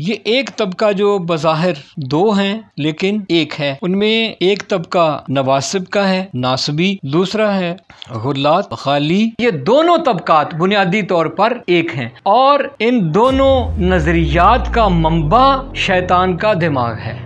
ये एक तबका जो बज़ाहिर दो हैं लेकिन एक है, उनमें एक तबका नवासिब का है, नासबी, दूसरा है गुल्लात, खाली। ये दोनों तबकात बुनियादी तौर पर एक हैं और इन दोनों नजरियात का मंबा शैतान का दिमाग है।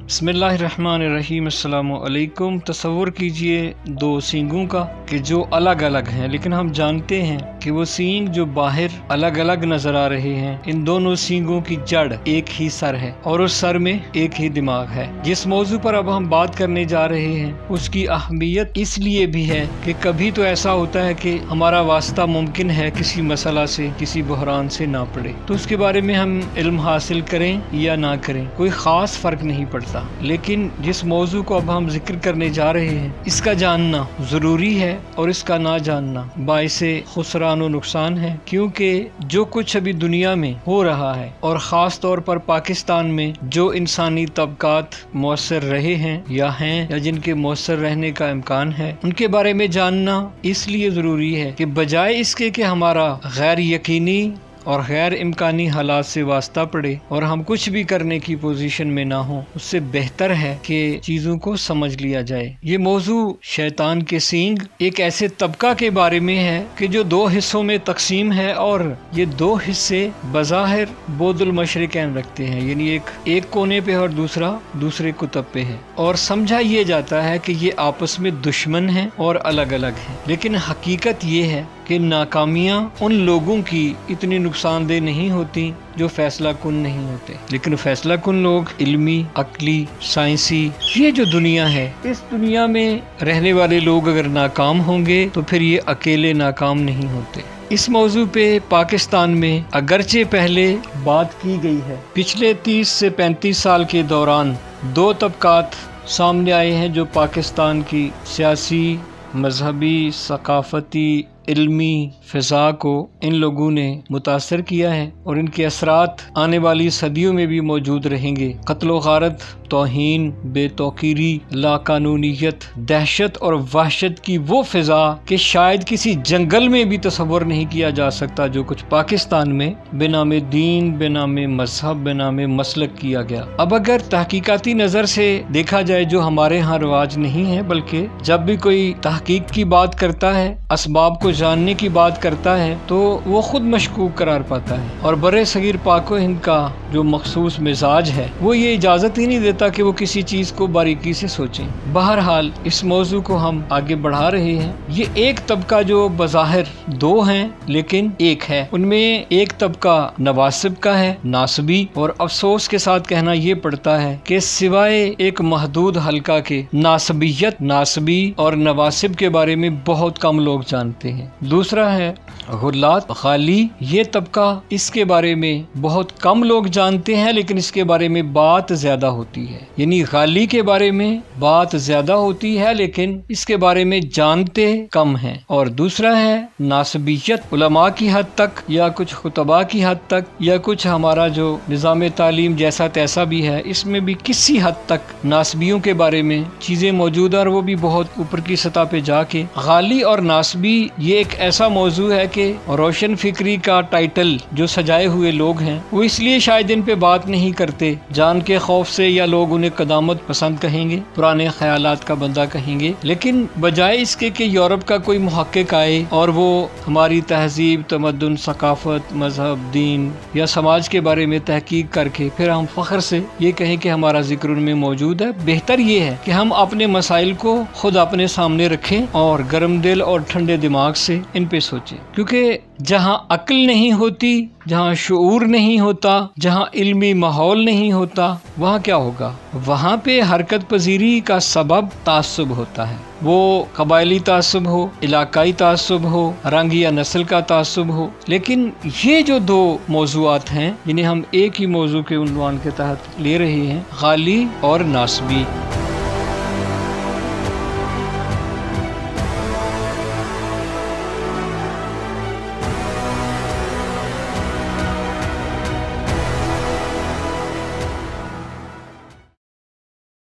बिस्मिल्लाहिर्रहमानिर्रहीम। अस्सलामु अलैकुम। तसव्वुर कीजिए दो सींगों का कि जो अलग अलग हैं, लेकिन हम जानते हैं कि वो सींग जो बाहर अलग अलग नजर आ रहे हैं, इन दोनों सींगों की जड़ एक ही सर है और उस सर में एक ही दिमाग है। जिस मौजू पर अब हम बात करने जा रहे हैं उसकी अहमियत इसलिए भी है कि कभी तो ऐसा होता है कि हमारा वास्ता मुमकिन है किसी मसला से, किसी बहरान से ना पड़े, तो उसके बारे में हम इल्म हासिल करें या ना करें कोई खास फर्क नहीं पड़ता। लेकिन जिस मौजू को अब हम जिक्र करने जा रहे हैं इसका जानना जरूरी है और इसका ना जानना बाइसे खुसरान और नुकसान है, क्योंकि जो कुछ अभी दुनिया में हो रहा है और ख़ास तौर पर पाकिस्तान में जो इंसानी तबकात मौसर रहे हैं या हैं या जिनके मौसर रहने का इम्कान है, उनके बारे में जानना इसलिए ज़रूरी है कि बजाय इसके कि हमारा गैर यकीनी और गैर इम्कानी हालात से वास्ता पड़े और हम कुछ भी करने की पोजीशन में ना हो, उससे बेहतर है कि चीज़ों को समझ लिया जाए। ये मौजू शैतान के सींग एक ऐसे तबका के बारे में है कि जो दो हिस्सों में तकसीम है और ये दो हिस्से बज़ाहिर बोदुल मशरिकैन रखते हैं, यानी एक कोने पे और दूसरा दूसरे कुतब पे है, और समझा ये जाता है कि ये आपस में दुश्मन हैं और अलग अलग हैं। लेकिन हकीकत ये है कि नाकामियाँ उन लोगों की इतनी नुकसानदेह नहीं होती जो फैसला कुन नहीं होते, लेकिन फैसला कुन लोग इल्मी, अक्ली, साइंसी, ये जो दुनिया है, इस दुनिया में रहने वाले लोग अगर नाकाम होंगे तो फिर ये अकेले नाकाम नहीं होते। इस मौजू पे पाकिस्तान में अगरचे पहले बात की गई है, पिछले 30 से 35 साल के दौरान दो तबकात सामने आए हैं जो पाकिस्तान की सियासी, मजहबी, सकाफती, इल्मी फ़िज़ा को इन लोगों ने मुतासर किया है और इनके असरात आने वाली सदियों में भी मौजूद रहेंगे। कत्ल गारत, तौहीन, बेतौकीरी, लाकानूनियत, दहशत और वहशत की वो फ़िज़ा कि शायद किसी जंगल में भी तसव्वुर नहीं किया जा सकता जो कुछ पाकिस्तान में बेनाम दीन, बेनाम मजहब, बेनाम मसलक किया गया। अब अगर तहकीकाती नज़र से देखा जाए जो हमारे यहाँ रवाज नहीं है, बल्कि जब भी कोई तहकीक की बात करता है, असबाब को जानने की बात करता है, तो वो खुद मशकूक करार पाता है और बड़े सगीर पाको हिंद का जो मखसूस मिजाज है वो ये इजाज़त ही नहीं देता कि वो किसी चीज़ को बारीकी से सोचें। बहरहाल इस मौजू को हम आगे बढ़ा रहे हैं। ये एक तबका जो बज़ाहिर दो हैं लेकिन एक है, उनमें एक तबका नवासिब का है, नासबी, और अफसोस के साथ कहना ये पड़ता है कि सिवाय एक महदूद हल्का के नासबियत, नासबी और नवासिब के बारे में बहुत कम लोग जानते हैं। दूसरा है गुल्लात, खाली। ये तबका, इसके बारे में बहुत कम लोग जानते हैं लेकिन इसके बारे में बात ज्यादा होती है, यानी खाली के बारे में बात ज्यादा होती है लेकिन इसके बारे में जानते कम हैं। और दूसरा है नासबियत, उलमा की हद तक या कुछ खुतबा की हद तक या कुछ हमारा जो निज़ाम तालीम जैसा तैसा भी है, इसमें भी किसी हद तक नासबियों के बारे में चीजें मौजूद है और वो भी बहुत ऊपर की सतह पे जाके। खाली और नासबी ये एक ऐसा मौजू है कि रोशन फिक्री का टाइटल जो सजाए हुए लोग हैं वो इसलिए शायद इन पे बात नहीं करते, जान के खौफ से, या लोग उन्हें कदामत पसंद कहेंगे, पुराने ख्यालात का बंदा कहेंगे। लेकिन बजाय इसके कि यूरोप का कोई मुहक्किक आए और वो हमारी तहजीब, तमद्दुन, सकाफत, मजहब, दीन या समाज के बारे में तहकीक करके फिर हम फख्र से ये कहें कि हमारा जिक्र उनमें मौजूद है, बेहतर ये है कि हम अपने मसाइल को खुद अपने सामने रखें और गर्म दिल और ठंडे दिमाग से इन पे सोचें। क्योंकि जहाँ अक्ल नहीं होती, जहाँ शऊर नहीं होता, जहाँ इल्मी माहौल नहीं होता, वहाँ क्या होगा? वहाँ पे हरकत पजीरी का सबब तासुब होता है। वो कबायली तासुब हो, इलाकाई तासुब हो, रंग या नस्ल का तासुब हो। लेकिन ये जो दो मौजूआत हैं जिन्हें हम एक ही मौजू के उन्वान के तहत ले रहे हैं, खाली और नासबी,